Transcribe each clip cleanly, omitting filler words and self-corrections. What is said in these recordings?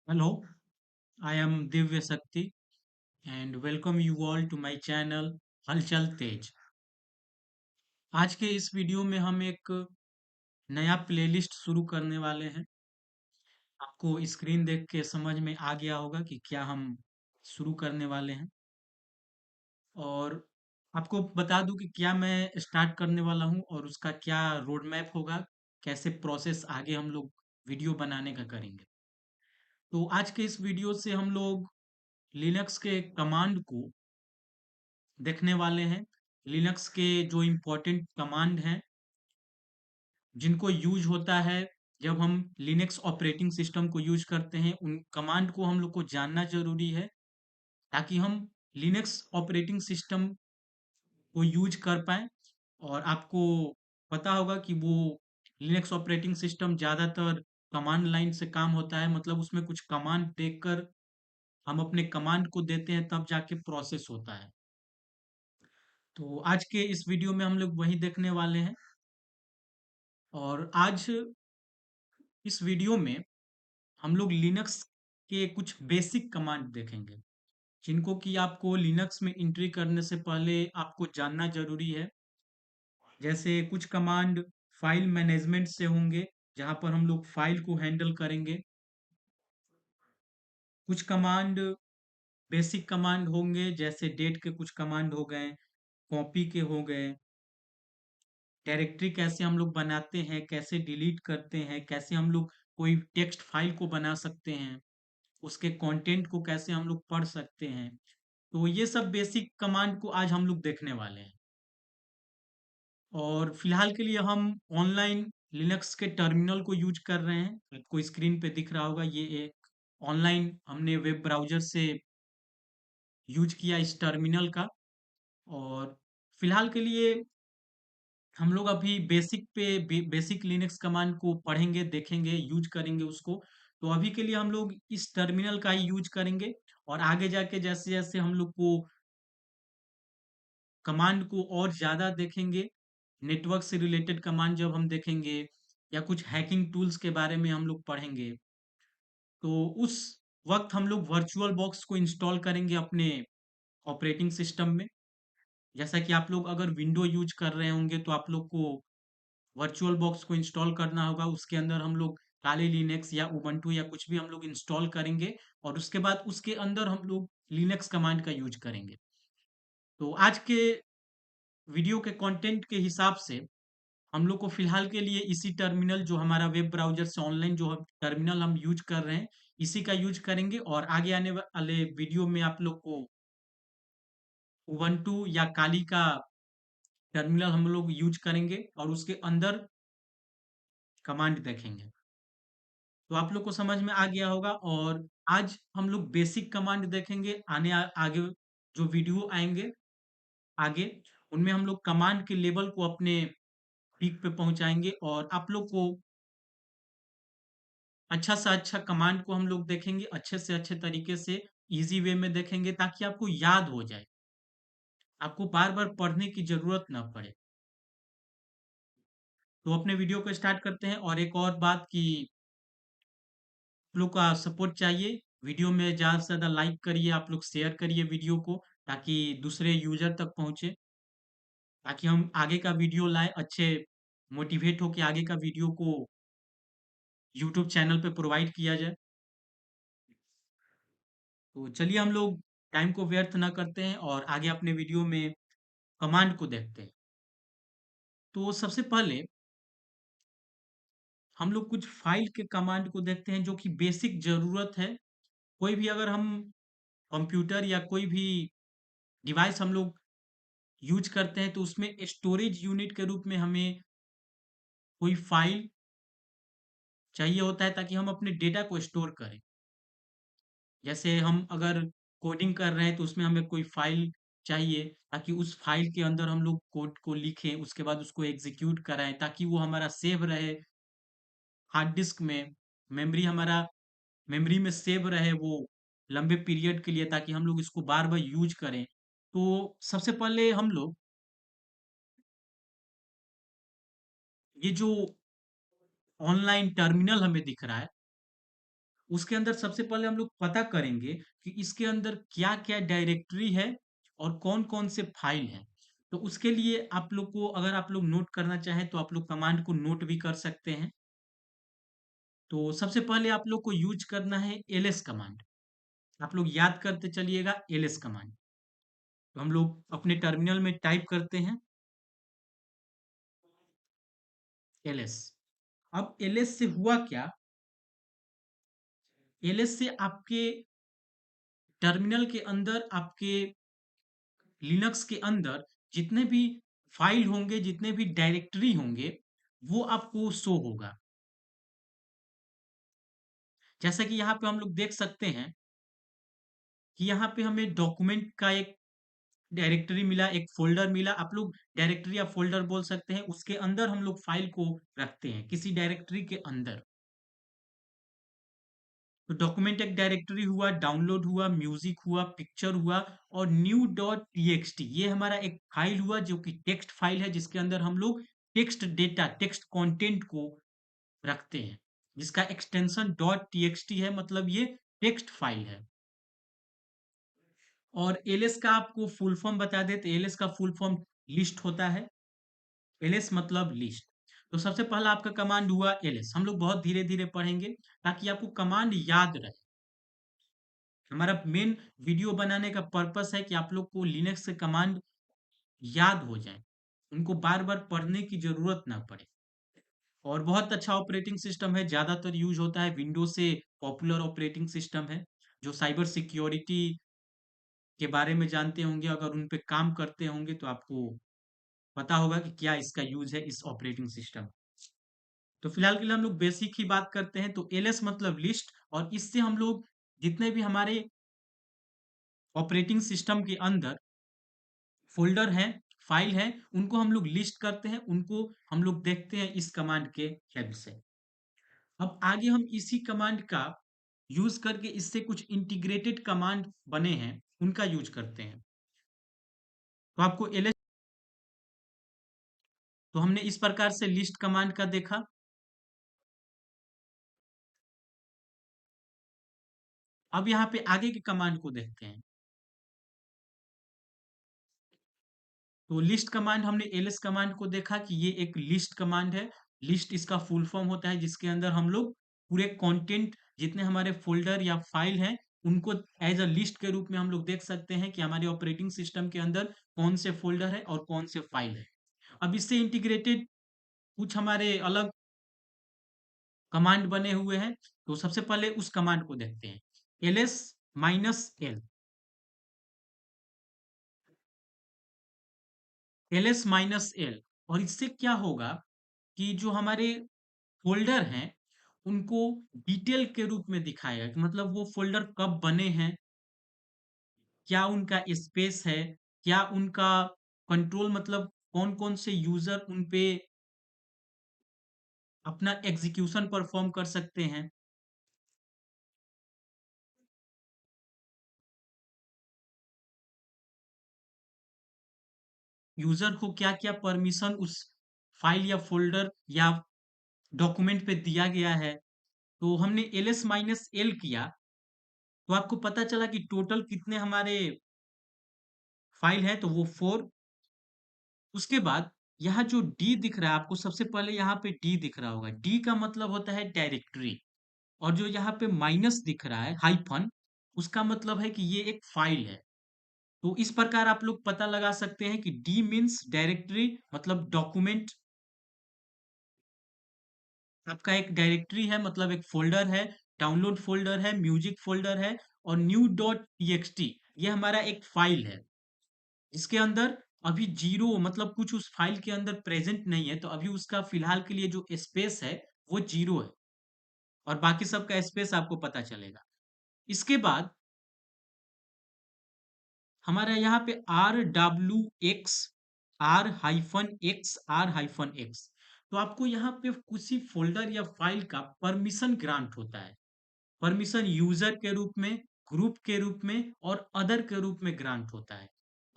Hello, I am Divya Sakti and welcome you all to my channel हलचल तेज। आज के इस वीडियो में हम एक नया प्लेलिस्ट शुरू करने वाले हैं। आपको स्क्रीन देख के समझ में आ गया होगा कि क्या हम शुरू करने वाले हैं और आपको बता दूं कि क्या मैं स्टार्ट करने वाला हूं और उसका क्या रोड मैप होगा, कैसे प्रोसेस आगे हम लोग वीडियो बनाने का करेंगे। तो आज के इस वीडियो से हम लोग लिनक्स के कमांड को देखने वाले हैं। लिनक्स के जो इम्पोर्टेंट कमांड हैं जिनको यूज होता है जब हम लिनक्स ऑपरेटिंग सिस्टम को यूज करते हैं, उन कमांड को हम लोग को जानना जरूरी है ताकि हम लिनक्स ऑपरेटिंग सिस्टम को यूज कर पाएँ। और आपको पता होगा कि वो लिनक्स ऑपरेटिंग सिस्टम ज़्यादातर कमांड लाइन से काम होता है, मतलब उसमें कुछ कमांड देकर हम अपने कमांड को देते हैं तब जाके प्रोसेस होता है। तो आज के इस वीडियो में हम लोग वही देखने वाले हैं और आज इस वीडियो में हम लोग लिनक्स के कुछ बेसिक कमांड देखेंगे जिनको कि आपको लिनक्स में एंट्री करने से पहले आपको जानना जरूरी है। जैसे कुछ कमांड फाइल मैनेजमेंट से होंगे जहां पर हम लोग फाइल को हैंडल करेंगे। कुछ कमांड बेसिक कमांड होंगे जैसे डेट के कुछ कमांड हो गए, कॉपी के हो गए, डायरेक्टरी कैसे हम लोग बनाते हैं, कैसे डिलीट करते हैं, कैसे हम लोग कोई टेक्स्ट फाइल को बना सकते हैं, उसके कंटेंट को कैसे हम लोग पढ़ सकते हैं। तो ये सब बेसिक कमांड को आज हम लोग देखने वाले हैं। और फिलहाल के लिए हम ऑनलाइन लिनक्स के टर्मिनल को यूज कर रहे हैं। आपको स्क्रीन पे दिख रहा होगा, ये एक ऑनलाइन हमने वेब ब्राउज़र से यूज किया इस टर्मिनल का। और फिलहाल के लिए हम लोग अभी बेसिक लिनक्स कमांड को पढ़ेंगे, देखेंगे, यूज करेंगे उसको। तो अभी के लिए हम लोग इस टर्मिनल का ही यूज करेंगे और आगे जाके जैसे-जैसे हम लोग को कमांड को और ज़्यादा देखेंगे, नेटवर्क से रिलेटेड कमांड जब हम देखेंगे या कुछ हैकिंग टूल्स के बारे में हम लोग पढ़ेंगे, तो उस वक़्त हम लोग वर्चुअल बॉक्स को इंस्टॉल करेंगे अपने ऑपरेटिंग सिस्टम में। जैसा कि आप लोग अगर विंडो यूज़ कर रहे होंगे तो आप लोग को वर्चुअल बॉक्स को इंस्टॉल करना होगा। उसके अंदर हम लोग काली लिनक्स या उबंटू या कुछ भी हम लोग इंस्टॉल करेंगे और उसके बाद उसके अंदर हम लोग लिनक्स कमांड का यूज़ करेंगे। तो आज के वीडियो के कंटेंट के हिसाब से हम लोग को फिलहाल के लिए इसी टर्मिनल जो हमारा वेब ब्राउज़र से ऑनलाइन जो टर्मिनल हम यूज़ कर रहे हैं, इसी का यूज़ करेंगे और आगे आने वाले वीडियो में आप लोग को उबंटू या काली का टर्मिनल हम लोग यूज़ करेंगे और उसके अंदर कमांड देखेंगे। तो आप लोग को समझ में आ गया होगा और आज हम लोग बेसिक कमांड देखेंगे। आगे जो वीडियो आएँगे आगे, उनमें हम लोग कमांड के लेवल को अपने पीक पे पहुँचाएँगे और आप लोग को अच्छा से अच्छा कमांड को हम लोग देखेंगे, अच्छे से अच्छे तरीके से ईज़ी वे में देखेंगे ताकि आपको याद हो जाए। आपको बार-बार पढ़ने की ज़रूरत ना पड़े। तो अपने वीडियो को स्टार्ट करते हैं और एक और बात कि आप लोग का सपोर्ट चाहिए। वीडियो में ज़्यादा से ज़्यादा लाइक करिए, आप लोग शेयर करिए वीडियो को ताकि दूसरे यूज़र तक पहुँचे, ताकि हम आगे का वीडियो लाएँ, अच्छे मोटिवेट होके आगे का वीडियो को यूट्यूब चैनल पे प्रोवाइड किया जाए। तो चलिए हम लोग टाइम को व्यर्थ ना करते हैं और आगे अपने वीडियो में कमांड को देखते हैं। तो सबसे पहले हम लोग कुछ फाइल के कमांड को देखते हैं जो कि बेसिक ज़रूरत है। कोई भी अगर हम कंप्यूटर या कोई भी डिवाइस हम लोग यूज़ करते हैं तो उसमें स्टोरेज यूनिट के रूप में हमें कोई फाइल चाहिए होता है ताकि हम अपने डेटा को स्टोर करें। जैसे हम अगर कोडिंग कर रहे हैं तो उसमें हमें कोई फाइल चाहिए ताकि उस फाइल के अंदर हम लोग कोड को लिखें, उसके बाद उसको एग्ज़ीक्यूट कराएँ ताकि वो हमारा सेव रहे हार्ड डिस्क में, मेमोरी में सेव रहे वो लंबे पीरियड के लिए ताकि हम लोग इसको बार-बार यूज़ करें। तो सबसे पहले हम लोग ये जो ऑनलाइन टर्मिनल हमें दिख रहा है, उसके अंदर सबसे पहले हम लोग पता करेंगे कि इसके अंदर क्या-क्या डायरेक्टरी है और कौन-कौन से फाइल हैं। तो उसके लिए आप लोग को अगर आप लोग नोट करना चाहें तो आप लोग कमांड को नोट भी कर सकते हैं। तो सबसे पहले आप लोग को यूज़ करना है एलएस कमांड। आप लोग याद करते चलिएगा एलएस कमांड। तो हम लोग अपने टर्मिनल में टाइप करते हैं एलएस। अब एलएस से हुआ क्या? एलएस से आपके टर्मिनल के अंदर आपके लिनक्स के अंदर जितने भी फाइल होंगे, जितने भी डायरेक्टरी होंगे, वो आपको शो होगा। जैसा कि यहाँ पे हम लोग देख सकते हैं कि यहाँ पे हमें डॉक्यूमेंट का एक डायरेक्टरी मिला, एक फ़ोल्डर मिला। आप लोग डायरेक्टरी या फ़ोल्डर बोल सकते हैं। उसके अंदर हम लोग फ़ाइल को रखते हैं, किसी डायरेक्टरी के अंदर। तो डॉक्यूमेंट एक डायरेक्टरी हुआ, डाउनलोड हुआ, म्यूज़िक हुआ, पिक्चर हुआ और न्यू डॉट टीएक्सटी ये हमारा एक फ़ाइल हुआ जो कि टेक्स्ट फ़ाइल है जिसके अंदर हम लोग टेक्स्ट डेटा, टेक्स्ट कंटेंट को रखते हैं, जिसका एक्सटेंशन डॉट टीएक्सटी है मतलब ये टेक्स्ट फ़ाइल है। और एलएस का आपको फुल फॉर्म बता दें तो एलएस का फुल फॉर्म लिस्ट होता है। एलएस मतलब लिस्ट। तो सबसे पहला आपका कमांड हुआ एलएस। हम लोग बहुत धीरे-धीरे पढ़ेंगे ताकि आपको कमांड याद रहे। हमारा मेन वीडियो बनाने का पर्पस है कि आप लोग को लिनक्स के कमांड याद हो जाए, उनको बार-बार पढ़ने की ज़रूरत ना पड़े। और बहुत अच्छा ऑपरेटिंग सिस्टम है, ज़्यादातर यूज़ होता है विंडोज़ से पॉपुलर ऑपरेटिंग सिस्टम है, जो साइबर सिक्योरिटी के बारे में जानते होंगे, अगर उन पे काम करते होंगे तो आपको पता होगा कि क्या इसका यूज़ है इस ऑपरेटिंग सिस्टम। तो फिलहाल के लिए हम लोग बेसिक ही बात करते हैं। तो एलएस मतलब लिस्ट और इससे हम लोग जितने भी हमारे ऑपरेटिंग सिस्टम के अंदर फ़ोल्डर हैं, फ़ाइल हैं, उनको हम लोग लिस्ट करते हैं, उनको हम लोग देखते हैं इस कमांड के हेल्प से। अब आगे हम इसी कमांड का यूज़ करके इससे कुछ इंटीग्रेटेड कमांड बने हैं, उनका यूज़ करते हैं। तो आपको एलएस तो हमने इस प्रकार से लिस्ट कमांड का देखा। अब यहाँ पे आगे के कमांड को देखते हैं। तो लिस्ट कमांड हमने एलएस कमांड को देखा कि ये एक लिस्ट कमांड है। लिस्ट इसका फुल फॉर्म होता है जिसके अंदर हम लोग पूरे कंटेंट जितने हमारे फ़ोल्डर या फ़ाइल हैं, उनको एज़ अ लिस्ट के रूप में हम लोग देख सकते हैं कि हमारे ऑपरेटिंग सिस्टम के अंदर कौन से फ़ोल्डर है और कौन से फ़ाइल है। अब इससे इंटीग्रेटेड कुछ हमारे अलग कमांड बने हुए हैं, तो सबसे पहले उस कमांड को देखते हैं। LS minus L, LS minus L और इससे क्या होगा कि जो हमारे फ़ोल्डर हैं, उनको डिटेल के रूप में दिखाएगा कि मतलब वो फ़ोल्डर कब बने हैं, क्या उनका स्पेस है, क्या उनका कंट्रोल मतलब कौन-कौन से यूज़र उन पे अपना एग्ज़ीक्यूशन परफ़ॉर्म कर सकते हैं। यूज़र को क्या-क्या परमिशन उस फ़ाइल या फ़ोल्डर या डॉक्यूमेंट पे दिया गया है। तो हमने एलएस माइनस एल किया, तो आपको पता चला कि टोटल कितने हमारे फ़ाइल हैं, तो वो 4। उसके बाद यहाँ जो डी दिख रहा है आपको सबसे पहले यहाँ पे डी दिख रहा होगा। डी का मतलब होता है डायरेक्टरी और जो यहाँ पे माइनस दिख रहा है हाइफ़न उसका मतलब है कि ये एक फ़ाइल है। तो इस प्रकार आप लोग पता लगा सकते हैं कि डी मीन्स डायरेक्टरी मतलब डॉक्यूमेंट आपका एक डायरेक्टरी है मतलब एक फ़ोल्डर है, डाउनलोड फ़ोल्डर है, म्यूज़िक फ़ोल्डर है और न्यू डॉट टीएक्सटी ये हमारा एक फ़ाइल है। जिसके अंदर अभी 0 मतलब कुछ उस फ़ाइल के अंदर प्रेज़ेंट नहीं है, तो अभी उसका फ़िलहाल के लिए जो स्पेस है, वो 0 है और बाकी सबका स्पेस आपको पता चलेगा। इसके बाद हमारा यहाँ पे RWX R-X तो आपको यहाँ पे किसी फ़ोल्डर या फ़ाइल का परमिशन ग्रांट होता है। परमिशन यूज़र के रूप में, ग्रुप के रूप में और अदर के रूप में ग्रांट होता है।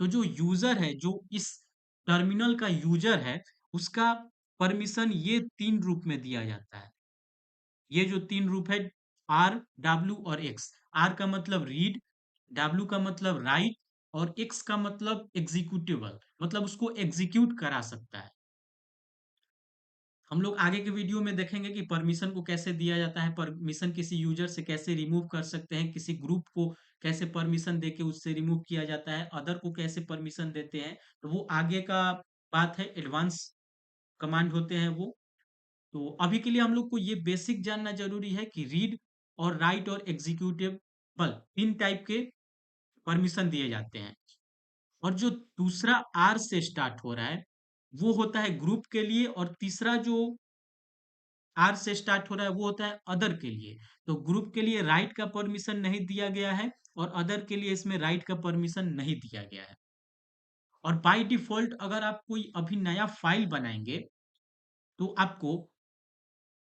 तो जो यूज़र है, जो इस टर्मिनल का यूज़र है, उसका परमिशन ये 3 रूप में दिया जाता है। ये जो 3 रूप है आर, डब्ल्यू और एक्स। आर का मतलब रीड, डब्ल्यू का मतलब राइट और एक्स का मतलब एग्जीक्यूटेबल, मतलब उसको एग्जीक्यूट करा सकता है। हम लोग आगे के वीडियो में देखेंगे कि परमिशन को कैसे दिया जाता है, परमिशन किसी यूजर से कैसे रिमूव कर सकते हैं, किसी ग्रुप को कैसे परमिशन देके उससे रिमूव किया जाता है, अदर को कैसे परमिशन देते हैं, तो वो आगे का बात है, एडवांस कमांड होते हैं वो। तो अभी के लिए हम लोग को ये बेसिक जानना जरूरी है कि रीड और राइट और एग्जीक्यूटेबल तीन टाइप के परमिशन दिए जाते हैं। और जो दूसरा आर से स्टार्ट हो रहा है वो होता है ग्रुप के लिए, और तीसरा जो आर से स्टार्ट हो रहा है वो होता है अदर के लिए। तो ग्रुप के लिए राइट का परमिशन नहीं दिया गया है और अदर के लिए इसमें राइट का परमिशन नहीं दिया गया है। और बाय डिफॉल्ट अगर आप कोई अभी नया फाइल बनाएंगे तो आपको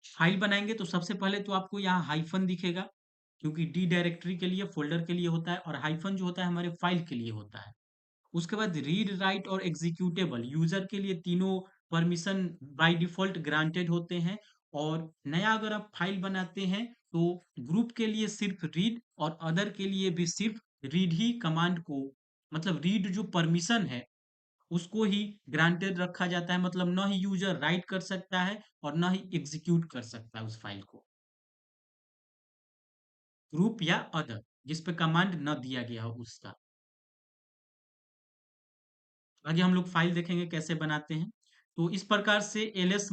फाइल बनाएंगे तो सबसे पहले तो आपको यहाँ हाइफन दिखेगा, क्योंकि डी डायरेक्टरी के लिए फोल्डर के लिए होता है, और हाइफन जो होता है हमारे फाइल के लिए होता है। उसके बाद रीड राइट और एग्जीक्यूटेबल यूजर के लिए तीनों परमिशन बाय डिफॉल्ट ग्रांटेड होते हैं। और नया अगर आप फाइल बनाते हैं तो ग्रुप के लिए सिर्फ रीड और अदर के लिए भी सिर्फ रीड ही कमांड को, मतलब रीड जो परमिशन है उसको ही ग्रांटेड रखा जाता है, मतलब ना ही यूजर राइट कर सकता है और ना ही एग्जीक्यूट कर सकता है उस फाइल को, ग्रुप या अदर जिस पे कमांड न दिया गया हो उसका। आगे हम लोग फाइल देखेंगे कैसे बनाते हैं। तो इस प्रकार से एल एस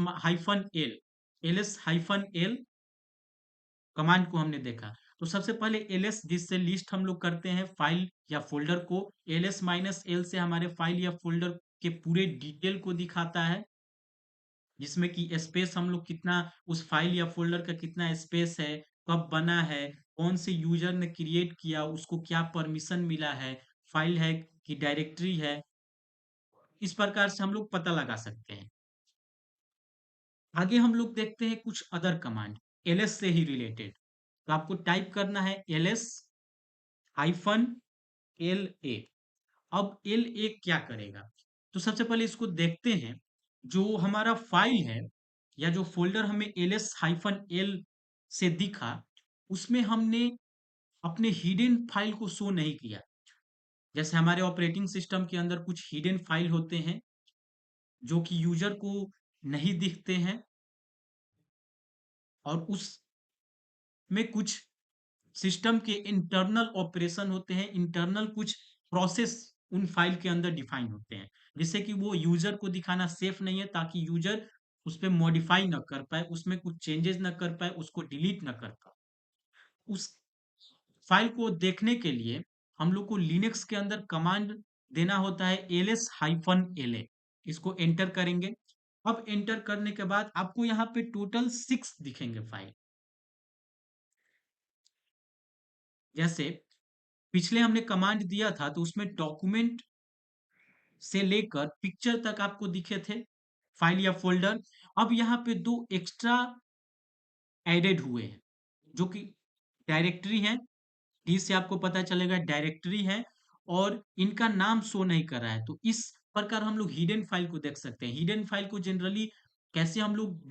कमांड को हमने देखा। तो सबसे पहले एल जिससे लिस्ट हम लोग करते हैं फाइल या फोल्डर को, एल से हमारे फाइल या फोल्डर के पूरे डिटेल को दिखाता है, जिसमें कि स्पेस हम लोग कितना, उस फाइल या फोल्डर का कितना स्पेस है, कब बना है, कौन से यूजर ने क्रिएट किया, उसको क्या परमिशन मिला है, फाइल है कि डायरेक्टरी है, इस प्रकार से हम लोग पता लगा सकते हैं। आगे हम लोग देखते हैं कुछ अदर कमांड एलएस से ही रिलेटेड। तो आपको टाइप करना है एलएस हाइफन एल ए। अब एल ए क्या करेगा, तो सबसे पहले इसको देखते हैं। जो हमारा फाइल है या जो फोल्डर हमें एलएस हाइफन एल से दिखा, उसमें हमने अपने हिडन फाइल को शो नहीं किया। जैसे हमारे ऑपरेटिंग सिस्टम के अंदर कुछ हिडन फाइल होते हैं जो कि यूजर को नहीं दिखते हैं, और उसमें कुछ सिस्टम के इंटरनल ऑपरेशन होते हैं, इंटरनल कुछ प्रोसेस उन फाइल के अंदर डिफाइन होते हैं, जिससे कि वो यूजर को दिखाना सेफ नहीं है, ताकि यूजर उस पर मॉडिफाई ना कर पाए, उसमें कुछ चेंजेस ना कर पाए, उसको डिलीट ना कर पाए। उस फाइल को देखने के लिए हम लोग को लिनक्स के अंदर कमांड देना होता है ls हाइफन एल। इसको एंटर करेंगे। अब एंटर करने के बाद आपको यहाँ पे टोटल 6 दिखेंगे फाइल। जैसे पिछले हमने कमांड दिया था तो उसमें डॉक्यूमेंट से लेकर पिक्चर तक आपको दिखे थे फाइल या फोल्डर। अब यहाँ पे दो एक्स्ट्रा एडेड हुए हैं जो कि डायरेक्टरी है, डी से आपको पता चलेगा डायरेक्टरी है, और इनका नाम शो नहीं कर रहा है। तो इस प्रकार हम लोग हिडन फाइल को देख सकते हैं। हिडन फाइल को जनरली कैसे हम लोग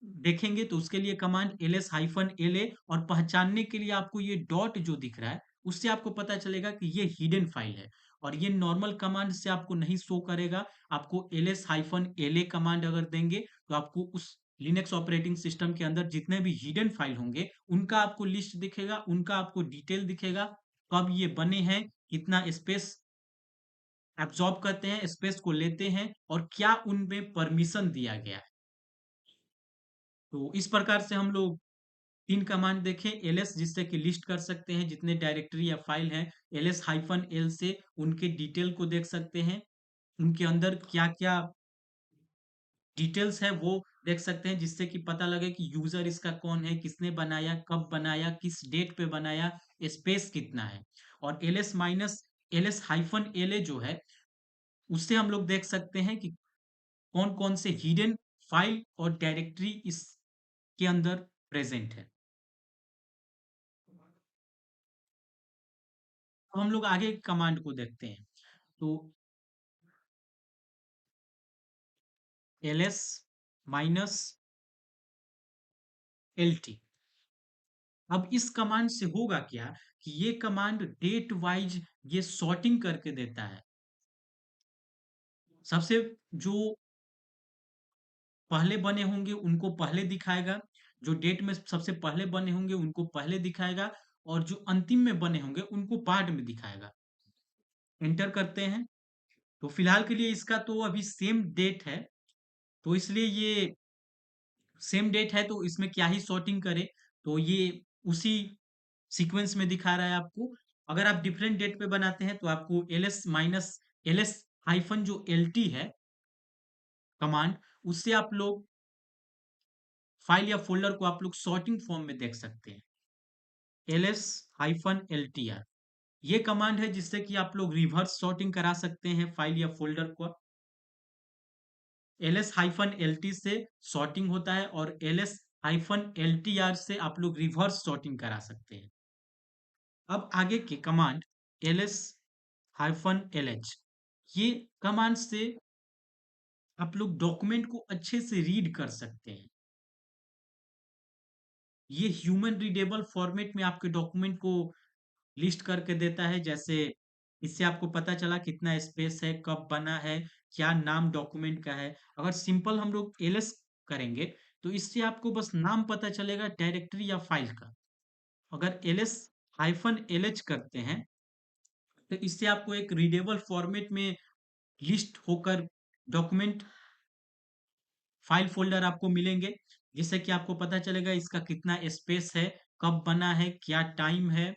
देखेंगे, तो उसके लिए कमांड ls हाइफन एल और पहचानने के लिए आपको ये डॉट जो दिख रहा है उससे आपको पता चलेगा कि ये हिडन फाइल है, और ये नॉर्मल कमांड से आपको नहीं शो करेगा। आपको ls हाइफन एल कमांड अगर देंगे तो आपको उस लिनक्स ऑपरेटिंग सिस्टम के अंदर जितने भी हिडन फाइल होंगे उनका आपको लिस्ट दिखेगा, उनका आपको डिटेल दिखेगा, कब ये बने हैं, कितना स्पेस एब्जॉर्ब करते हैं, स्पेस को लेते हैं, और क्या उनमें परमिशन दिया गया है। तो इस प्रकार से हम लोग तीन कमांड देखें ls जिससे कि लिस्ट कर सकते हैं जितने डायरेक्टरी या फाइल हैं, ls हाइफन एल से उनके डिटेल को देख सकते हैं, उनके अंदर क्या क्या डिटेल्स है वो देख सकते हैं, जिससे कि पता लगे कि यूजर इसका कौन है, किसने बनाया, कब बनाया, किस डेट पे बनाया, स्पेस कितना है। और ls हाइफन एल जो है उससे हम लोग देख सकते हैं कि कौन कौन से हिडन फाइल और डायरेक्टरी इसके अंदर प्रेजेंट है। अब हम लोग आगे कमांड को देखते हैं। तो ls माइनस एल टी, अब इस कमांड से होगा क्या कि ये कमांड डेट वाइज ये सॉर्टिंग करके देता है। सबसे जो पहले बने होंगे उनको पहले दिखाएगा, जो डेट में सबसे पहले बने होंगे उनको पहले दिखाएगा, और जो अंतिम में बने होंगे उनको बाद में दिखाएगा। एंटर करते हैं। तो फिलहाल के लिए इसका तो अभी सेम डेट है, तो इसलिए ये सेम डेट है तो इसमें क्या ही सॉर्टिंग करे, तो ये उसी सीक्वेंस में दिखा रहा है आपको। अगर आप डिफरेंट डेट पे बनाते हैं तो आपको ls माइनस ls हाइफन जो lt है कमांड, उससे आप लोग फाइल या फोल्डर को आप लोग सॉर्टिंग फॉर्म में देख सकते हैं। ls हाइफन ltr ये कमांड है जिससे कि आप लोग रिवर्स सॉर्टिंग करा सकते हैं फाइल या फोल्डर को। ls हाइफन lt से सॉर्टिंग होता है और ls हाइफन ltr से आप लोग रिवर्स सॉर्टिंग करा सकते हैं। अब आगे के कमांड ls हाइफन lh, ये कमांड से आप लोग डॉक्यूमेंट को अच्छे से रीड कर सकते हैं। ये ह्यूमन रीडेबल फॉर्मेट में आपके डॉक्यूमेंट को लिस्ट करके देता है। जैसे इससे आपको पता चला कितना स्पेस है, कब बना है, क्या नाम डॉक्यूमेंट का है। अगर सिंपल हम लोग एलएस करेंगे तो इससे आपको बस नाम पता चलेगा डायरेक्टरी या फाइल का। अगर एलएस हाइफन एलएच करते हैं तो इससे आपको एक रीडेबल फॉर्मेट में लिस्ट होकर डॉक्यूमेंट फाइल फोल्डर आपको मिलेंगे, जिससे कि आपको पता चलेगा इसका कितना स्पेस है, कब बना है, क्या टाइम है,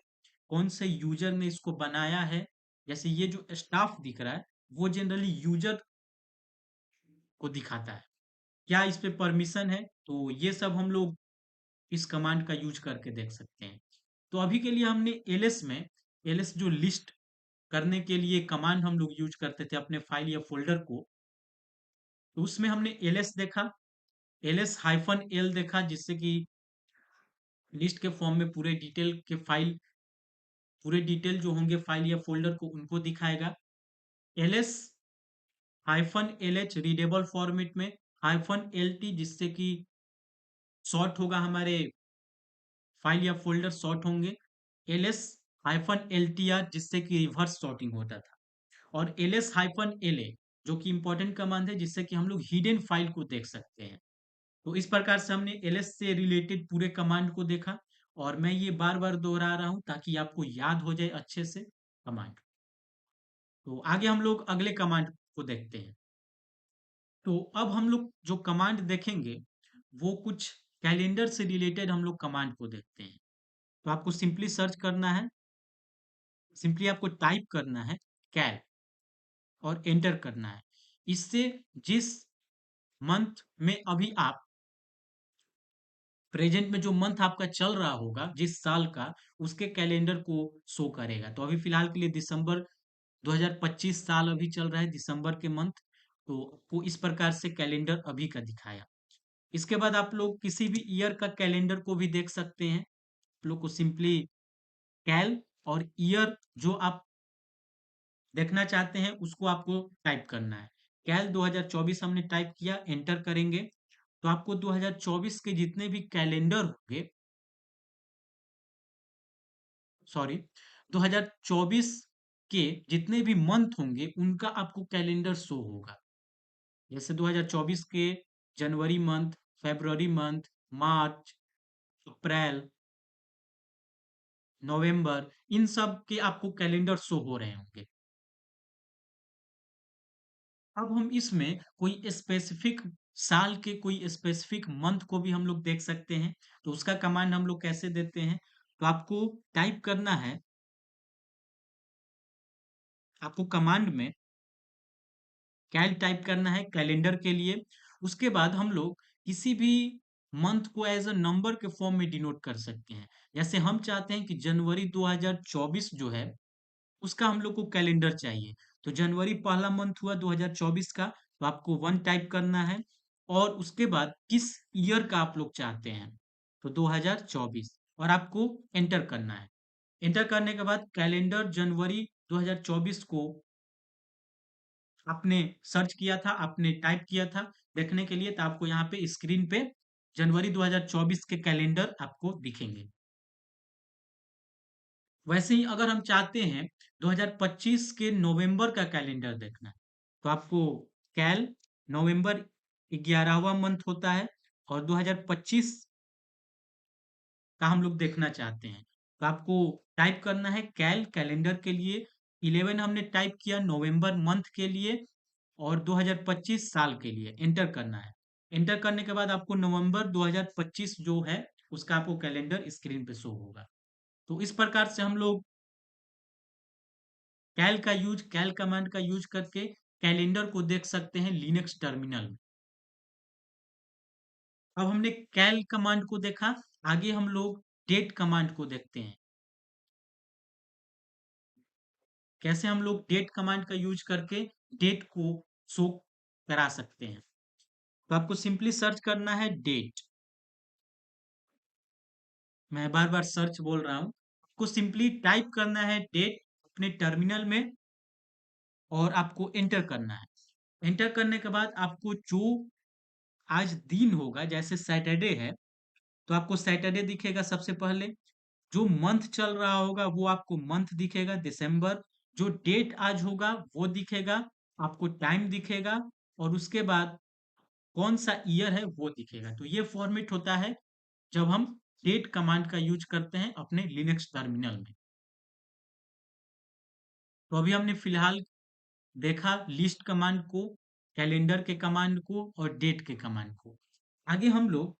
कौन से यूजर ने इसको बनाया है। जैसे ये जो स्टाफ दिख रहा है वो जनरली यूजर को दिखाता है, क्या इस पे परमिशन है, तो ये सब हम लोग इस कमांड का यूज करके देख सकते हैं। तो अभी के लिए हमने एलएस में एलएस जो लिस्ट करने के लिए कमांड हम लोग यूज करते थे अपने फाइल या फोल्डर को, तो उसमें हमने एलएस देखा, एलएस हाइफन एल देखा, जिससे कि लिस्ट के फॉर्म में पूरे डिटेल के फाइल, पूरे डिटेल जो होंगे फाइल या फोल्डर को उनको दिखाएगा। LS hyphen LH readable format में, हाइफन एलटी जिससे कि शॉर्ट होगा, हमारे फाइल या फोल्डर शॉर्ट होंगे। एलएस हाइफन एलटीआर जिससे कि रिवर्स सॉर्टिंग होता था, और एलएस हाइफन एलए जो कि इंपॉर्टेंट कमांड है जिससे कि हम लोग हिडन फाइल को देख सकते हैं। तो इस प्रकार से हमने एलएस से रिलेटेड पूरे कमांड को देखा, और मैं ये बार बार दोहरा रहा हूं ताकि आपको याद हो जाए अच्छे से कमांड। तो आगे हम लोग अगले कमांड को देखते हैं। तो अब हम लोग जो कमांड देखेंगे वो कुछ कैलेंडर से रिलेटेड हम लोग कमांड को देखते हैं। तो आपको सिंपली सर्च करना है, सिंपली आपको टाइप करना है कैल और एंटर करना है। इससे जिस मंथ में अभी आप प्रेजेंट में जो मंथ आपका चल रहा होगा जिस साल का, उसके कैलेंडर को शो करेगा। तो अभी फिलहाल के लिए दिसंबर 2025 साल अभी चल रहा है, दिसंबर के मंथ, तो आपको इस प्रकार से कैलेंडर अभी का दिखाया। इसके बाद आप लोग किसी भी ईयर का कैलेंडर को भी देख सकते हैं। आप लोग को सिंपली कैल और ईयर जो आप देखना चाहते हैं उसको आपको टाइप करना है। कैल 2024 हमने टाइप किया, एंटर करेंगे तो आपको 2024 के जितने भी कैलेंडर होंगे, सॉरी, 2024 के जितने भी मंथ होंगे उनका आपको कैलेंडर शो होगा। जैसे 2024 के जनवरी मंथ, फरवरी मंथ, मार्च, अप्रैल, नवंबर, इन सब के आपको कैलेंडर शो हो रहे होंगे। अब हम इसमें कोई स्पेसिफिक साल के कोई स्पेसिफिक मंथ को भी हम लोग देख सकते हैं। तो उसका कमांड हम लोग कैसे देते हैं, तो आपको टाइप करना है, आपको कमांड में कैल टाइप करना है कैलेंडर के लिए। उसके बाद हम लोग किसी भी मंथ को एज अ नंबर के फॉर्म में डिनोट कर सकते हैं। जैसे हम चाहते हैं कि जनवरी 2024 जो है उसका हम लोग को कैलेंडर चाहिए, तो जनवरी पहला मंथ हुआ 2024 का, तो आपको 1 टाइप करना है, और उसके बाद किस ईयर का आप लोग चाहते हैं, तो 2024, और आपको एंटर करना है। एंटर करने के बाद कैलेंडर जनवरी 2024 को आपने सर्च किया था, आपने टाइप किया था देखने के लिए, तो आपको यहाँ पे स्क्रीन पे जनवरी 2024 के कैलेंडर आपको दिखेंगे। वैसे ही अगर हम चाहते हैं 2025 के नवंबर का कैलेंडर देखना है, तो आपको कैल नवंबर 11वां मंथ होता है और 2025 का हम लोग देखना चाहते हैं, तो आपको टाइप करना है कैल कैलेंडर के लिए 11 हमने टाइप किया नवंबर मंथ के लिए और 2025 साल के लिए एंटर करना है। एंटर करने के बाद आपको नवंबर 2025 जो है उसका आपको कैलेंडर स्क्रीन पे शो होगा। तो इस प्रकार से हम लोग कैल कमांड का यूज करके कैलेंडर को देख सकते हैं लिनक्स टर्मिनल में। अब हमने कैल कमांड को देखा, आगे हम लोग डेट कमांड को देखते हैं। कैसे हम लोग डेट कमांड का यूज करके डेट को शो करा सकते हैं। तो आपको सिंपली सर्च करना है डेट। मैं बार बार सर्च बोल रहा हूँ, आपको सिंपली टाइप करना है डेट अपने टर्मिनल में और आपको एंटर करना है। एंटर करने के बाद आपको जो आज दिन होगा, जैसे सैटरडे है तो आपको सैटरडे दिखेगा सबसे पहले। जो मंथ चल रहा होगा वो आपको मंथ दिखेगा दिसंबर। जो डेट आज होगा वो दिखेगा, आपको टाइम दिखेगा और उसके बाद कौन सा ईयर है वो दिखेगा। तो ये फॉर्मेट होता है जब हम डेट कमांड का यूज करते हैं अपने लिनक्स टर्मिनल में। तो अभी हमने फिलहाल देखा लिस्ट कमांड को, कैलेंडर के कमांड को और डेट के कमांड को। आगे हम लोग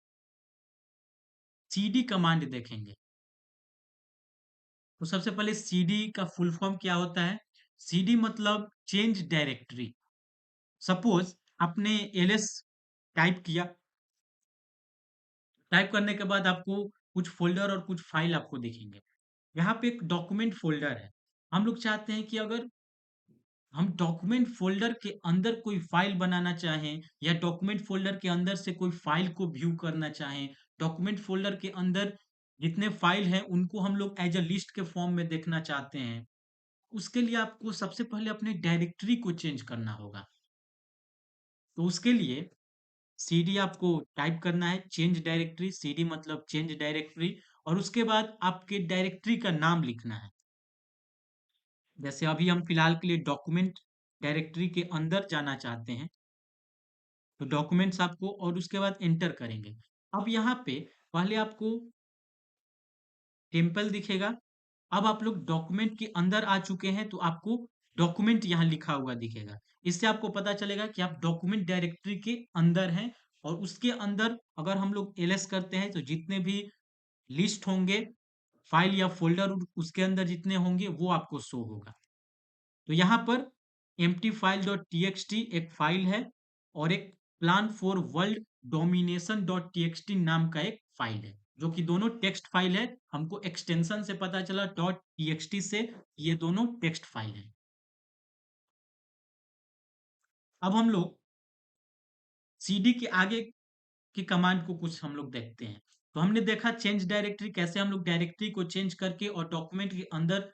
सीडी कमांड देखेंगे। तो सबसे पहले सीडी का फुल फॉर्म क्या होता है? सीडी मतलब चेंज डायरेक्टरी। सपोज आपने एलएस टाइप किया, टाइप करने के बाद आपको कुछ फोल्डर और कुछ फाइल आपको दिखेंगे। यहाँ पे एक डॉक्यूमेंट फोल्डर है। हम लोग चाहते हैं कि अगर हम डॉक्यूमेंट फोल्डर के अंदर कोई फाइल बनाना चाहें या डॉक्यूमेंट फोल्डर के अंदर से कोई फाइल को व्यू करना चाहें, डॉक्यूमेंट फोल्डर के अंदर जितने फाइल हैं उनको हम लोग एज अ लिस्ट के फॉर्म में देखना चाहते हैं, उसके लिए आपको सबसे पहले अपने डायरेक्टरी को चेंज करना होगा। तो उसके लिए सीडी आपको टाइप करना है, चेंज डायरेक्टरी। सीडी मतलब चेंज डायरेक्टरी और उसके बाद आपके डायरेक्टरी का नाम लिखना है। जैसे अभी हम फिलहाल के लिए डॉक्यूमेंट डायरेक्टरी के अंदर जाना चाहते हैं, तो डॉक्यूमेंट्स आपको और उसके बाद एंटर करेंगे। अब यहाँ पे पहले आपको टेम्पल दिखेगा। अब आप लोग डॉक्यूमेंट के अंदर आ चुके हैं तो आपको डॉक्यूमेंट यहाँ लिखा हुआ दिखेगा। इससे आपको पता चलेगा कि आप डॉक्यूमेंट डायरेक्टरी के अंदर हैं और उसके अंदर अगर हम लोग एलएस करते हैं तो जितने भी लिस्ट होंगे, फाइल या फोल्डर उसके अंदर जितने होंगे वो आपको शो होगा। तो यहाँ पर empty file.txt एक फाइल है और एक plan for world domination dot TXT नाम का एक फाइल है, जो कि दोनों टेक्स्ट फाइल है। हमको एक्सटेंशन से पता चला डॉट टीएक्सटी से, ये दोनों टेक्स्ट फाइल है। अब हम लोग सीडी के आगे की कमांड को कुछ हम लोग देखते हैं। तो हमने देखा चेंज डायरेक्टरी, कैसे हम लोग डायरेक्टरी को चेंज करके और डॉक्यूमेंट के अंदर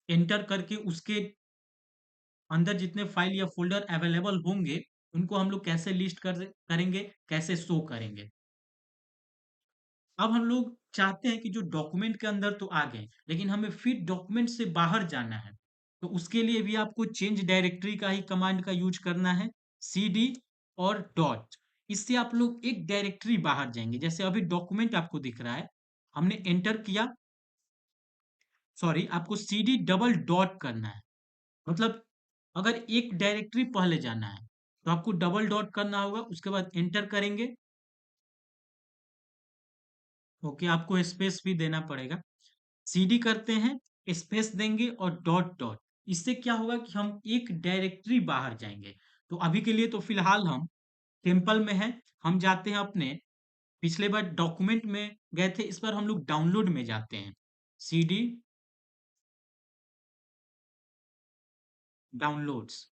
एंटर करके उसके अंदर जितने फाइल या फोल्डर अवेलेबल होंगे उनको हम लोग कैसे लिस्ट करेंगे, कैसे शो करेंगे। अब हम लोग चाहते हैं कि जो डॉक्यूमेंट के अंदर तो आ गए लेकिन हमें फिर डॉक्यूमेंट से बाहर जाना है, तो उसके लिए भी आपको चेंज डायरेक्टरी का ही कमांड का यूज करना है, cd और डॉट। इससे आप लोग एक डायरेक्टरी बाहर जाएंगे। जैसे अभी डॉक्यूमेंट आपको दिख रहा है, हमने एंटर किया, सॉरी आपको cd डबल डॉट करना है। मतलब अगर एक डायरेक्टरी पहले जाना है तो आपको डबल डॉट करना होगा, उसके बाद एंटर करेंगे। ओके, आपको स्पेस भी देना पड़ेगा। सीडी करते हैं, स्पेस देंगे और डॉट डॉट। इससे क्या होगा कि हम एक डायरेक्टरी बाहर जाएंगे। तो अभी के लिए तो फिलहाल हम टेम्पल में हैं, हम जाते हैं अपने पिछले बार डॉक्यूमेंट में गए थे, इस बार हम लोग डाउनलोड में जाते हैं। सीडी डाउनलोड्स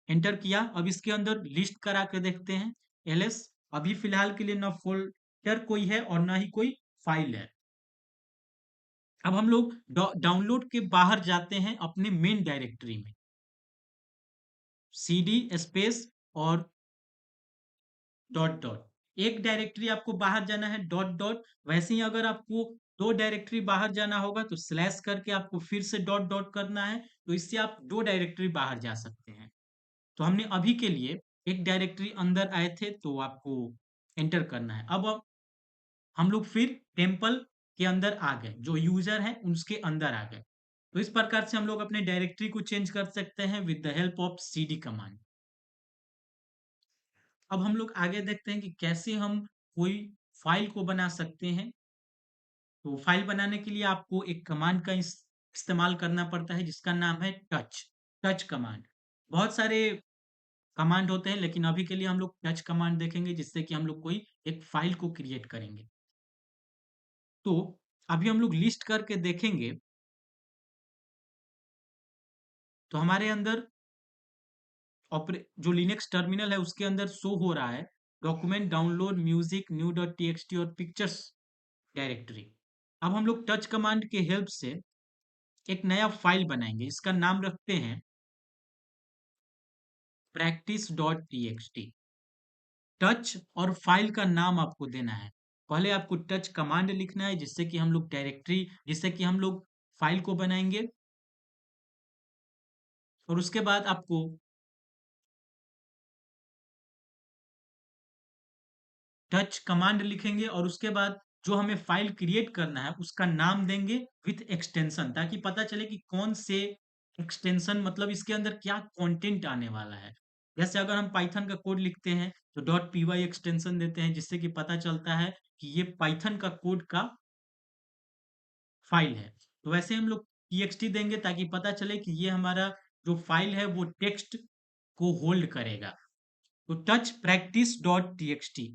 एंटर किया। अब इसके अंदर लिस्ट करा के देखते हैं एलएस। अभी फिलहाल के लिए ना फोल्डर कोई है और ना ही कोई फाइल है। अब हम लोग डाउनलोड के बाहर जाते हैं अपने मेन डायरेक्टरी में, सीडी स्पेस और डॉट डॉट। एक डायरेक्टरी आपको बाहर जाना है डॉट डॉट। वैसे ही अगर आपको दो डायरेक्टरी बाहर जाना होगा तो स्लैश करके आपको फिर से डॉट डॉट करना है, तो इससे आप दो डायरेक्टरी बाहर जा सकते हैं। तो हमने अभी के लिए एक डायरेक्टरी अंदर आए थे तो आपको एंटर करना है। अब हम लोग फिर टेम्पल के अंदर आ गए, जो यूजर है उसके अंदर आ गए। तो इस प्रकार से हम लोग अपने डायरेक्टरी को चेंज कर सकते हैं with the help of CD command. अब हम लोग आगे देखते हैं कि कैसे हम कोई फाइल को बना सकते हैं। तो फाइल बनाने के लिए आपको एक कमांड का इस्तेमाल करना पड़ता है जिसका नाम है टच। Touch command. बहुत सारे कमांड होते हैं लेकिन अभी के लिए हम लोग टच कमांड देखेंगे जिससे कि हम लोग कोई एक फाइल को क्रिएट करेंगे। तो अभी हम लोग लिस्ट करके देखेंगे तो हमारे अंदर जो लिनक्स टर्मिनल है उसके अंदर शो हो रहा है document download music new dot T और पिक्चर्स डायरेक्टरी। अब हम लोग टच कमांड के हेल्प से एक नया फाइल बनाएंगे, इसका नाम रखते हैं practice.txt। टच और फाइल का नाम आपको देना है। पहले आपको टच कमांड लिखना है जिससे कि हम लोग फाइल को बनाएंगे, और उसके बाद आपको टच कमांड लिखेंगे और उसके बाद जो हमें फाइल क्रिएट करना है उसका नाम देंगे विथ एक्सटेंशन, ताकि पता चले कि कौन से एक्सटेंशन, मतलब इसके अंदर क्या कंटेंट आने वाला है। जैसे अगर हम पाइथन का कोड लिखते हैं तो डॉट पी वाई एक्सटेंशन देते हैं जिससे कि पता चलता है कि ये पाइथन का कोड का फाइल है। तो वैसे हम लोग टीएक्सटी देंगे ताकि पता चले कि ये हमारा जो फाइल है वो टेक्स्ट को होल्ड करेगा। तो टच प्रैक्टिस डॉट टीएक्सटी,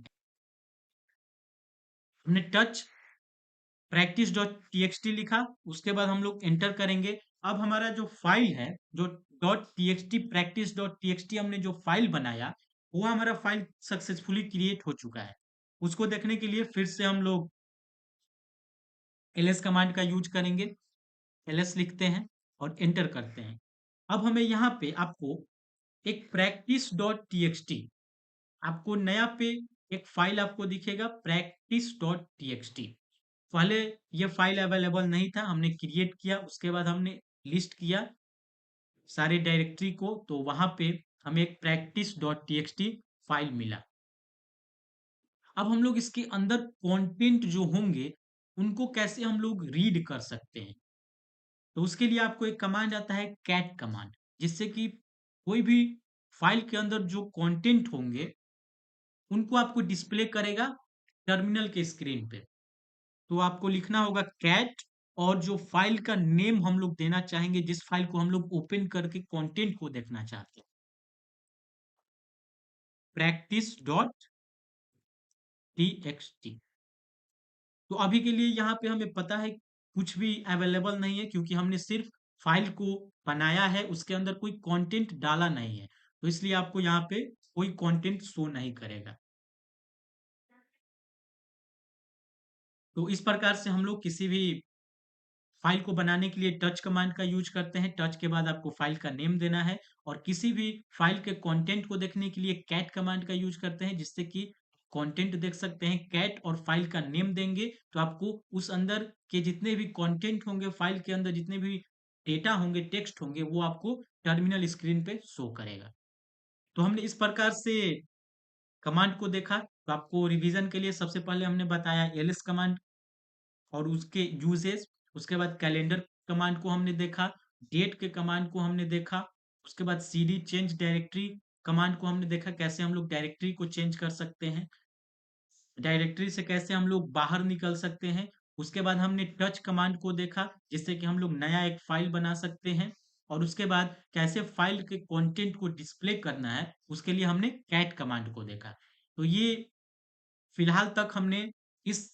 हमने टच प्रैक्टिस डॉट टीएक्सटी लिखा, उसके बाद हम लोग एंटर करेंगे। अब हमारा जो फाइल है, जो dot TXT practice dot TXT हमने जो फाइल बनाया वो हमारा फाइल सक्सेसफुली क्रिएट हो चुका है। उसको देखने के लिए फिर से हम लोग ls कमांड का यूज करेंगे। ls लिखते हैं और एंटर करते हैं। अब हमें यहाँ पे आपको एक प्रैक्टिस डॉट टीएक्सटी, आपको नया पे एक फाइल आपको दिखेगा प्रैक्टिस डॉट टीएक्सटी। पहले ये फाइल अवेलेबल नहीं था, हमने क्रिएट किया, उसके बाद हमने लिस्ट किया सारे डायरेक्टरी को, तो वहां पे हमें एक प्रैक्टिस डॉट टीएक्सटी फाइल मिला। अब हम लोग इसके अंदर कंटेंट जो होंगे उनको कैसे हम लोग रीड कर सकते हैं, तो उसके लिए आपको एक कमांड आता है कैट कमांड, जिससे कि कोई भी फाइल के अंदर जो कंटेंट होंगे उनको आपको डिस्प्ले करेगा टर्मिनल के स्क्रीन पे। तो आपको लिखना होगा कैट, और जो फाइल का नेम हम लोग देना चाहेंगे, जिस फाइल को हम लोग ओपन करके कंटेंट को देखना चाहते हैं, प्रैक्टिस डॉट टीएक्सटी। तो अभी के लिए यहाँ पे हमें पता है कुछ भी अवेलेबल नहीं है क्योंकि हमने सिर्फ फाइल को बनाया है, उसके अंदर कोई कंटेंट डाला नहीं है, तो इसलिए आपको यहाँ पे कोई कंटेंट शो नहीं करेगा। तो इस प्रकार से हम लोग किसी भी फाइल को बनाने के लिए टच कमांड का यूज करते हैं। टच के बाद आपको फाइल का नेम देना है, और किसी भी फाइल के कंटेंट को देखने के लिए कैट कमांड का यूज करते हैं जिससे कि कंटेंट देख सकते हैं। कैट और फाइल का नेम देंगे तो आपको उस अंदर के जितने भी कंटेंट होंगे, फाइल के अंदर जितने भी डेटा होंगे, टेक्स्ट होंगे, वो आपको टर्मिनल स्क्रीन पे शो करेगा। तो हमने इस प्रकार से कमांड को देखा। तो आपको रिवीजन के लिए सबसे पहले हमने बताया एलएस कमांड और उसके यूजेस, उसके बाद कैलेंडर कमांड को हमने देखा, डेट के कमांड को हमने देखा, उसके बाद सीडी चेंज डायरेक्टरी कमांड को हमने देखा कैसे हम लोग डायरेक्टरी को चेंज कर सकते हैं, डायरेक्टरी से कैसे हम लोग बाहर निकल सकते हैं। उसके बाद हमने टच कमांड को देखा जिससे कि हम लोग नया एक फाइल बना सकते हैं, और उसके बाद कैसे फाइल के कंटेंट को डिस्प्ले करना है उसके लिए हमने कैट कमांड को देखा। तो ये फिलहाल तक हमने इस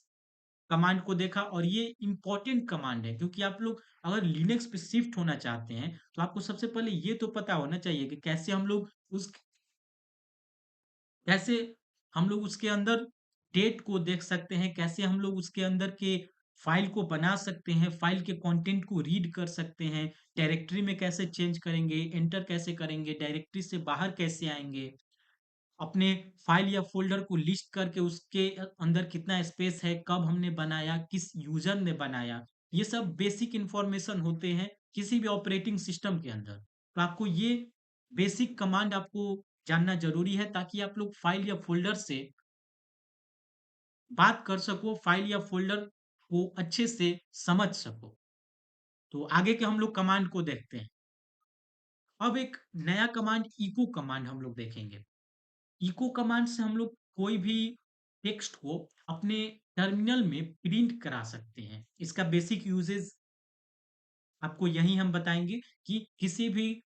कमांड को देखा, और ये इंपॉर्टेंट कमांड है क्योंकि आप लोग अगर लिनक्स पे शिफ्ट होना चाहते हैं तो आपको सबसे पहले ये तो पता होना चाहिए कि कैसे हम लोग उसके अंदर डेट को देख सकते हैं, कैसे हम लोग उसके अंदर के फाइल को बना सकते हैं, फाइल के कंटेंट को रीड कर सकते हैं, डायरेक्टरी में कैसे चेंज करेंगे, एंटर कैसे करेंगे, डायरेक्टरी से बाहर कैसे आएंगे, अपने फाइल या फ़ोल्डर को लिस्ट करके उसके अंदर कितना स्पेस है, कब हमने बनाया, किस यूज़र ने बनाया, ये सब बेसिक इन्फॉर्मेशन होते हैं किसी भी ऑपरेटिंग सिस्टम के अंदर। तो आपको ये बेसिक कमांड आपको जानना ज़रूरी है ताकि आप लोग फाइल या फ़ोल्डर से बात कर सको, फाइल या फ़ोल्डर को अच्छे से समझ सको। तो आगे के हम लोग कमांड को देखते हैं। अब एक नया कमांड इको कमांड हम लोग देखेंगे। इको कमांड से हम लोग कोई भी टेक्स्ट को अपने टर्मिनल में प्रिंट करा सकते हैं। इसका बेसिक यूजेस आपको यही हम बताएंगे कि किसी भी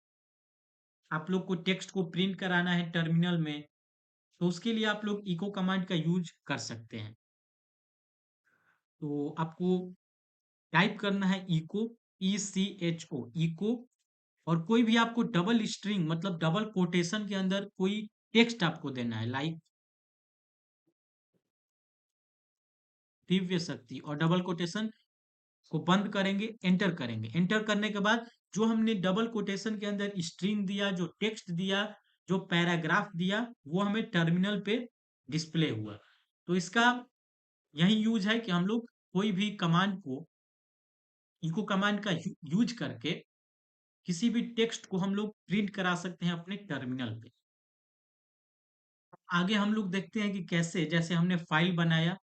आप लोग को टेक्स्ट को प्रिंट कराना है टर्मिनल में, तो उसके लिए आप लोग इको कमांड का यूज कर सकते हैं। तो आपको टाइप करना है इको, ECHO, इको। और कोई भी आपको डबल स्ट्रिंग मतलब डबल कोटेशन के अंदर कोई टेक्स्ट आपको देना है, लाइक दिव्य शक्ति, और डबल कोटेशन को बंद करेंगे, एंटर करेंगे। एंटर करने के बाद जो हमने डबल कोटेशन के अंदर स्ट्रिंग दिया, जो टेक्स्ट दिया, जो पैराग्राफ दिया, वो हमें टर्मिनल पे डिस्प्ले हुआ। तो इसका यही यूज है कि हम लोग कोई भी कमांड को इको कमांड का यूज करके किसी भी टेक्स्ट को हम लोग प्रिंट करा सकते हैं अपने टर्मिनल पे। आगे हम लोग देखते हैं कि कैसे, जैसे हमने फाइल बनाया,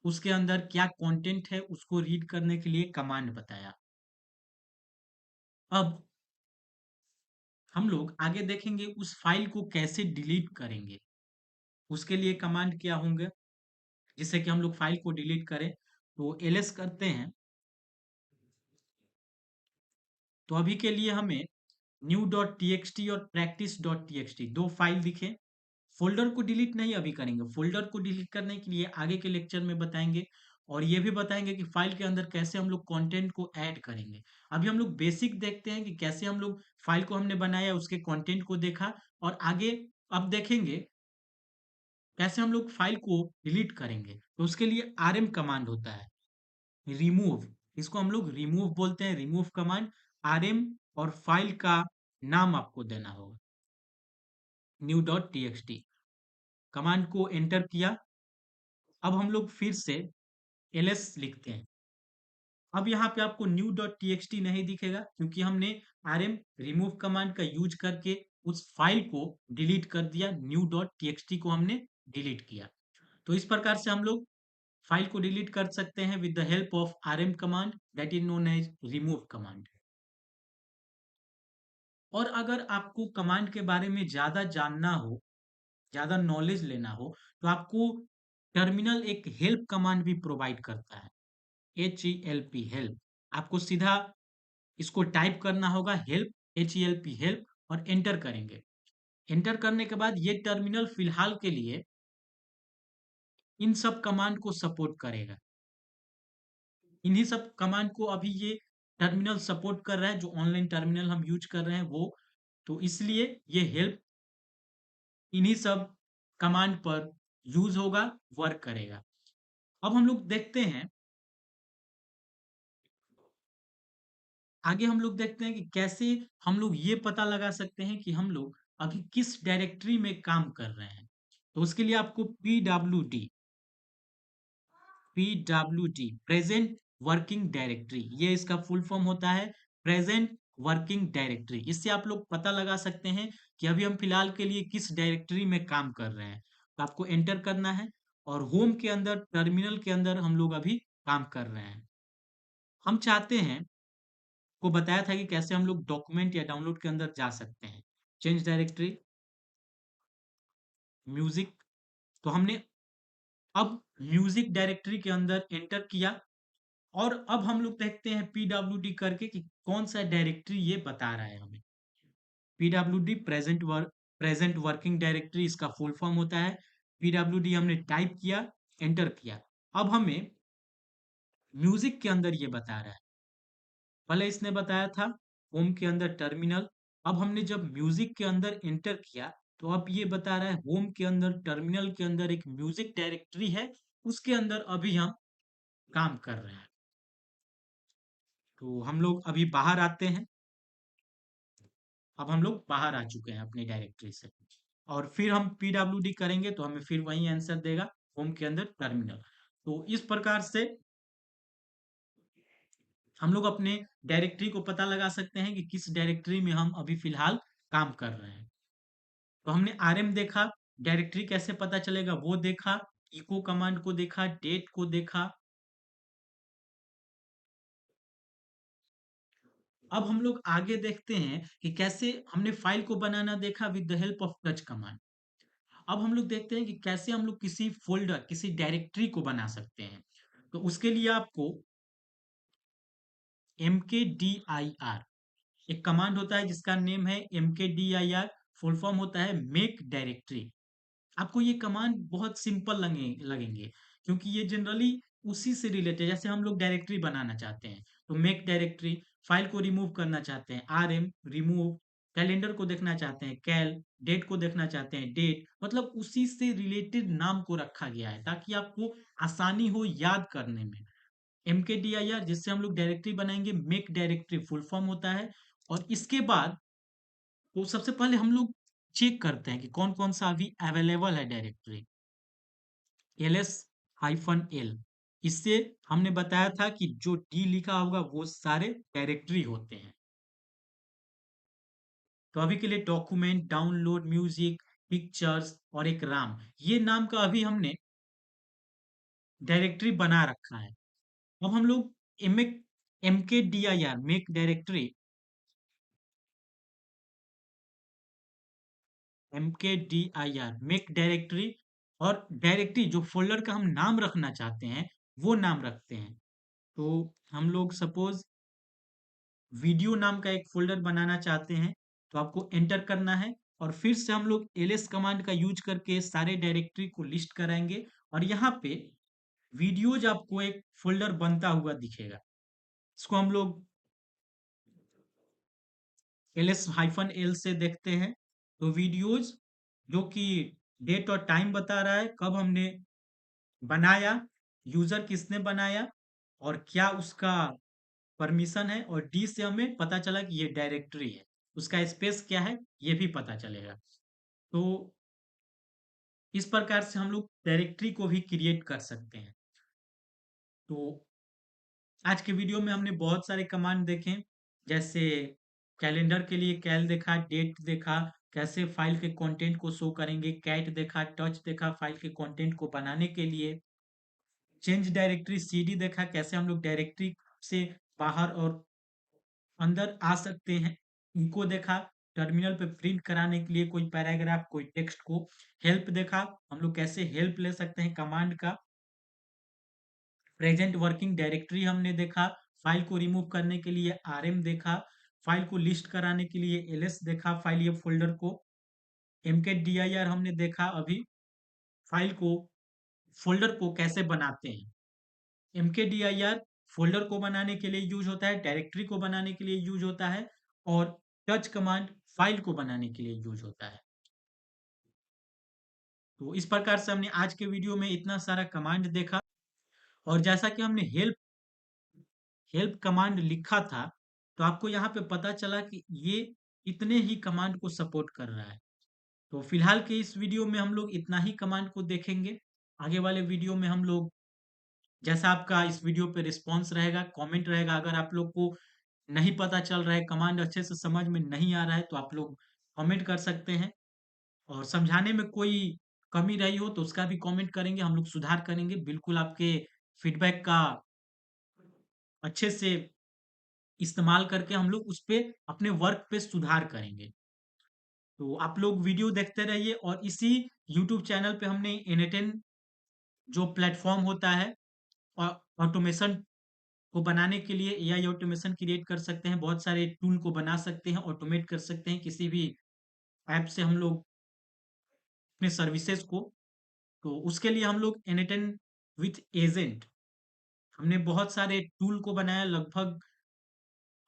उसके अंदर क्या कंटेंट है उसको रीड करने के लिए कमांड बताया। अब हम लोग आगे देखेंगे उस फाइल को कैसे डिलीट करेंगे, उसके लिए कमांड क्या होंगे जिससे कि हम लोग फाइल को डिलीट करें। तो एलएस करते हैं। तो अभी के लिए हमें new.txt और practice.txt दो फाइल दिखे। फ़ोल्डर को डिलीट नहीं अभी करेंगे, फ़ोल्डर को डिलीट करने के लिए आगे के लेक्चर में बताएँगे, और ये भी बताएँगे कि फ़ाइल के अंदर कैसे हम लोग कंटेंट को ऐड करेंगे। अभी हम लोग बेसिक देखते हैं कि कैसे हम लोग फ़ाइल को हमने बनाया, उसके कंटेंट को देखा, और आगे अब देखेंगे कैसे हम लोग फ़ाइल को डिलीट करेंगे। तो उसके लिए आरएम कमांड होता है, रिमूव, इसको हम लोग रिमूव बोलते हैं, रिमूव कमांड। आरएम और फ़ाइल का नाम आपको देना होगा, new.txt। कमांड को एंटर किया। अब हम लोग फिर से एलएस लिखते हैं। अब यहाँ पे आपको new.txt नहीं दिखेगा क्योंकि हमने आरएम रिमूव कमांड का यूज करके उस फाइल को डिलीट कर दिया, new.txt को हमने डिलीट किया। तो इस प्रकार से हम लोग फाइल को डिलीट कर सकते हैं with the help of rm command, that is known as remove command. और अगर आपको कमांड के बारे में ज़्यादा जानना हो, ज़्यादा नॉलेज लेना हो, तो आपको टर्मिनल एक हेल्प कमांड भी प्रोवाइड करता है, HELP, हेल्प। आपको सीधा इसको टाइप करना होगा, हेल्प, HELP, हेल्प, और एंटर करेंगे। एंटर करने के बाद ये टर्मिनल फिलहाल के लिए इन सब कमांड को सपोर्ट करेगा। इन्हीं सब कमांड को अभी ये टर्मिनल सपोर्ट कर रहा है, जो ऑनलाइन टर्मिनल हम यूज कर रहे हैं वो। तो इसलिए ये हेल्प इन्हीं सब कमांड पर यूज होगा, वर्क करेगा। अब हम लोग देखते हैं, आगे हम लोग देखते हैं कि कैसे हम लोग ये पता लगा सकते हैं कि हम लोग अभी किस डायरेक्टरी में काम कर रहे हैं। तो उसके लिए आपको PWD प्रेजेंट वर्किंग डायरेक्टरी, ये इसका फुल फॉर्म होता है, प्रेजेंट वर्किंग डायरेक्टरी। इससे आप लोग पता लगा सकते हैं कि अभी हम फिलहाल के लिए किस डायरेक्टरी में काम कर रहे हैं। तो आपको एंटर करना है, और होम के अंदर टर्मिनल के अंदर हम लोग अभी काम कर रहे हैं। हम चाहते हैं, को बताया था कि कैसे हम लोग डॉक्यूमेंट या डाउनलोड के अंदर जा सकते हैं। Change directory, music. तो हमने अब म्यूजिक डायरेक्टरी के अंदर एंटर किया, और अब हम लोग देखते हैं PWD करके कि कौन सा डायरेक्टरी ये बता रहा है हमें। PWD प्रेजेंट वर्किंग डायरेक्टरी इसका फुल फॉर्म होता है। PWD हमने टाइप किया, एंटर किया। अब हमें म्यूजिक के अंदर ये बता रहा है। पहले इसने बताया था होम के अंदर टर्मिनल। अब हमने जब म्यूजिक के अंदर एंटर किया, तो अब ये बता रहा है होम के अंदर टर्मिनल के अंदर एक म्यूजिक डायरेक्टरी है, उसके अंदर अभी हम काम कर रहे हैं। तो हम लोग अभी बाहर आते हैं। अब हम लोग बाहर आ चुके हैं अपनी डायरेक्टरी से। और फिर हम PWD करेंगे तो हमें फिर वही आंसर देगा, होम के अंदर टर्मिनल। तो इस प्रकार से हम लोग अपने डायरेक्टरी को पता लगा सकते हैं कि किस डायरेक्टरी में हम अभी फिलहाल काम कर रहे हैं। तो हमने आरएम देखा, डायरेक्टरी कैसे पता चलेगा वो देखा, इको कमांड को देखा, डेट को देखा। अब हम लोग आगे देखते हैं कि कैसे हमने फाइल को बनाना देखा with the help of touch command. अब हम लोग देखते हैं कि कैसे हम लोग किसी फोल्डर, किसी डायरेक्टरी को बना सकते हैं। तो उसके लिए आपको mkdir एक कमांड होता है जिसका नेम है mkdir, फुल फॉर्म होता है मेक डायरेक्टरी। आपको ये कमांड बहुत सिंपल लगेंगे क्योंकि ये जनरली उसी से रिलेटेड, जैसे हम लोग डायरेक्टरी बनाना चाहते हैं तो मेक डायरेक्टरी, फाइल को रिमूव करना चाहते हैं rm रिमूव, कैलेंडर को देखना चाहते हैं कैल, डेट को देखना चाहते हैं डेट, मतलब उसी से रिलेटेड नाम को रखा गया है ताकि आपको आसानी हो याद करने में। mkdir जिससे हम लोग डायरेक्टरी बनाएंगे, मेक डायरेक्टरी फुल फॉर्म होता है। और इसके बाद तो सबसे पहले हम लोग चेक करते हैं कि कौन कौन सा अभी अवेलेबल है डायरेक्टरी। ls-l, इससे हमने बताया था कि जो डी लिखा होगा वो सारे डायरेक्टरी होते हैं। तो अभी के लिए डॉक्यूमेंट, डाउनलोड, म्यूजिक, पिक्चर्स और एक राम, ये नाम का अभी हमने डायरेक्टरी बना रखा है। अब हम लोग mkdir make directory, mkdir make directory और डायरेक्टरी जो फोल्डर का हम नाम रखना चाहते हैं वो नाम रखते हैं। तो हम लोग सपोज वीडियो नाम का एक फोल्डर बनाना चाहते हैं तो आपको एंटर करना है और फिर से हम लोग ls कमांड का यूज करके सारे डायरेक्टरी को लिस्ट कराएंगे और यहाँ पे वीडियोज आपको एक फोल्डर बनता हुआ दिखेगा। इसको हम लोग ls-l से देखते हैं। तो वीडियोज जो कि डेट और टाइम बता रहा है, कब हमने बनाया, यूजर किसने बनाया और क्या उसका परमिशन है, और डी से हमें पता चला कि ये डायरेक्टरी है, उसका स्पेस क्या है ये भी पता चलेगा। तो इस प्रकार से हम लोग डायरेक्टरी को भी क्रिएट कर सकते हैं। तो आज के वीडियो में हमने बहुत सारे कमांड देखे, जैसे कैलेंडर के लिए कैल देखा, डेट देखा, कैसे फाइल के कंटेंट को शो करेंगे, कैट देखा, टच देखा फाइल के कंटेंट को बनाने के लिए, चेंज डायरेक्टरी cd देखा, कैसे हम लोग डायरेक्टरी से बाहर और अंदर आ सकते हैं। इनको देखा, टर्मिनल पे प्रिंट कराने के लिए कोई पैराग्राफ, कोई टेक्स्ट को। हेल्प देखा, हम लोग कैसे हेल्प ले सकते हैं कमांड का। प्रेजेंट वर्किंग डायरेक्टरी हमने देखा, फाइल को रिमूव करने के लिए rm देखा, फाइल को लिस्ट कराने के लिए ls देखा, फाइल या फोल्डर को। mkdir हमने देखा अभी, फाइल को, फोल्डर को कैसे बनाते हैं। mkdir फोल्डर को बनाने के लिए यूज होता है, डायरेक्टरी को बनाने के लिए यूज होता है, और टच कमांड फाइल को बनाने के लिए यूज होता है। तो इस प्रकार से हमने आज के वीडियो में इतना सारा कमांड देखा, और जैसा कि हमने हेल्प हेल्प कमांड लिखा था तो आपको यहाँ पे पता चला कि ये इतने ही कमांड को सपोर्ट कर रहा है। तो फिलहाल के इस वीडियो में हम लोग इतना ही कमांड को देखेंगे। आगे वाले वीडियो में हम लोग, जैसा आपका इस वीडियो पे रिस्पॉन्स रहेगा, कमेंट रहेगा, अगर आप लोग को नहीं पता चल रहा है, कमांड अच्छे से समझ में नहीं आ रहा है, तो आप लोग कमेंट कर सकते हैं। और समझाने में कोई कमी रही हो तो उसका भी कमेंट करेंगे, हम लोग सुधार करेंगे। बिल्कुल आपके फीडबैक का अच्छे से इस्तेमाल करके हम लोग उस पे अपने वर्क पे सुधार करेंगे। तो आप लोग वीडियो देखते रहिए, और इसी यूट्यूब चैनल पे हमने एनएटेन जो प्लेटफॉर्म होता है ऑटोमेशन को बनाने के लिए, एआई ऑटोमेशन क्रिएट कर सकते हैं, बहुत सारे टूल को बना सकते हैं, ऑटोमेट कर सकते हैं किसी भी ऐप से हम लोग अपने सर्विसेज को। तो उसके लिए हम लोग एनएटेन विथ एजेंट, हमने बहुत सारे टूल को बनाया, लगभग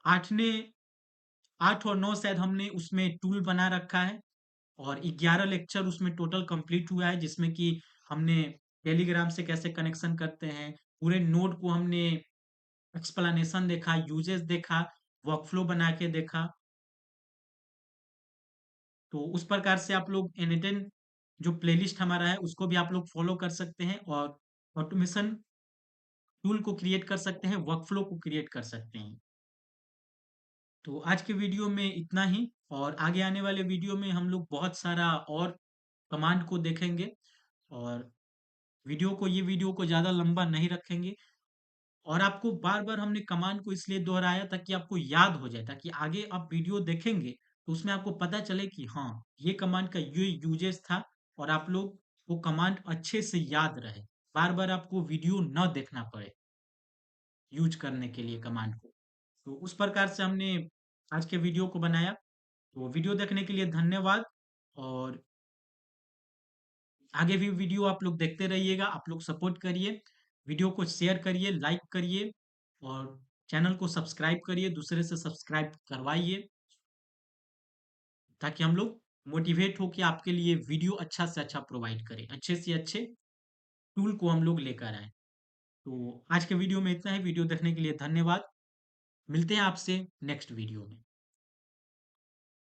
आठ ने 8 और 9 शायद हमने उसमें टूल बना रखा है, और 11 लेक्चर उसमें टोटल कंप्लीट हुआ है, जिसमें कि हमने टेलीग्राम से कैसे कनेक्शन करते हैं, पूरे नोड को हमने एक्सप्लेनेशन देखा, यूजेस देखा, वर्कफ्लो बना के देखा। तो उस प्रकार से आप लोग N10 जो प्लेलिस्ट हमारा है उसको भी आप लोग फॉलो कर सकते हैं और ऑटोमेशन टूल को क्रिएट कर सकते हैं, वर्कफ्लो को क्रिएट कर सकते हैं। तो आज के वीडियो में इतना ही, और आगे आने वाले वीडियो में हम लोग बहुत सारा और कमांड को देखेंगे, और ये वीडियो को ज़्यादा लंबा नहीं रखेंगे। और आपको बार-बार हमने कमांड को इसलिए दोहराया ताकि आपको याद हो जाए, ताकि आगे आप वीडियो देखेंगे तो उसमें आपको पता चले कि हाँ, ये कमांड का ये यूजेस था, और आप लोग वो कमांड अच्छे से याद रहे। बार-बार आपको वीडियो ना देखना पड़े यूज़ करने के लिए कमांड को। तो उस प्रकार से हमने आज के वीडियो को बनाया। तो वीडियो देखने के लिए धन्यवाद, और आगे भी वीडियो आप लोग देखते रहिएगा, आप लोग सपोर्ट करिए, वीडियो को शेयर करिए, लाइक करिए, और चैनल को सब्सक्राइब करिए, दूसरे से सब्सक्राइब करवाइए, ताकि हम लोग मोटिवेट हो के आपके लिए वीडियो अच्छा से अच्छा प्रोवाइड करें, अच्छे से अच्छे टूल को हम लोग लेकर आए। तो आज के वीडियो में इतना ही, वीडियो देखने के लिए धन्यवाद। मिलते हैं आपसे नेक्स्ट वीडियो में।